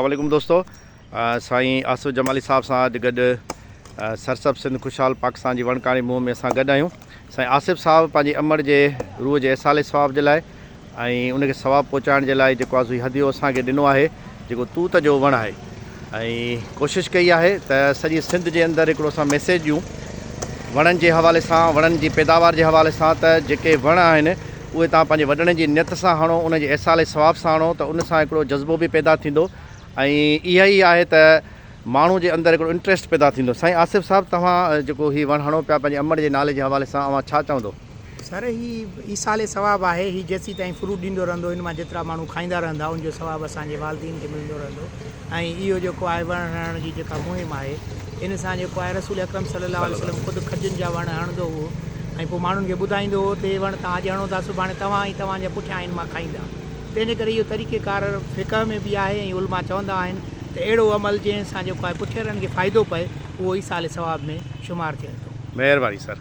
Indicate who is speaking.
Speaker 1: वालेकुम दोस्तों, साईं आसिफ जमाली साहब सां अॼु गॾु सरसब सिंध खुशहाल पाकिस्तान जी वणकाणी मुंहं में असां गॾु आहियूं। साईं आसिफ साहब पंहिंजी अमर जे रूह जे इसाले सवाब जे लाइ ऐं उनखे सवाबु पहुचाइण जे लाइ जेको आहे हदियो असांखे ॾिनो आहे, जेको तूत जो वणु आहे। ऐं कोशिशि कई आहे त सॼी सिंध जे अंदरि हिकिड़ो असां मैसेज ॾियूं वणनि जे हवाले सां, वणनि जी पैदावार जे हवाले सां, त जेके वण आहिनि उहे तव्हां पंहिंजे वॾड़नि जी नियत सां हणो, उन जे इसाले सवाब सां हणो, त उन सां हिकिड़ो जज़्बो बि पैदा थींदो ऐं इहा ई आहे त माण्हू जे अंदरि हिकिड़ो इंट्रस्ट पैदा थींदो। साईं आसिफ साहब, तव्हां जेको हीउ वणु हणो पिया पंहिंजे अमर जे नाले जे हवाले सां, तव्हां छा चवंदो?
Speaker 2: सर, ही साले सवाबु आहे। ही जेसीं ताईं फ्रूट ॾींदो रहंदो, इन मां जेतिरा माण्हू खाईंदा रहंदा, उनजो सवाबु असांजे वालिदीन खे मिलंदो रहंदो। ऐं इहो जेको आहे वण हणण जी जेका मुहिम आहे, इन सां जेको आहे रसूल अकरम सल्लल्लाहु अलैहि वसल्लम ख़ुदि खजुनि जा वण हणंदो हुओ ऐं पोइ माण्हुनि खे ॿुधाईंदो हुओ त हे वण तव्हां अॼु हणो था, सुभाणे तव्हां ऐं तव्हांजा पुठियां आहिनि मां खाईंदा। तंहिंजे करे इहो तरीक़ेकार फ़िक़ह में बि आहे ऐं उलमा चवंदा आहिनि त अहिड़ो अमल जंहिं सां जेको आहे पुठियरनि खे फ़ाइदो पए, उहो ई साले सवाब में शुमारु थिए थो।
Speaker 1: महिरबानी सर।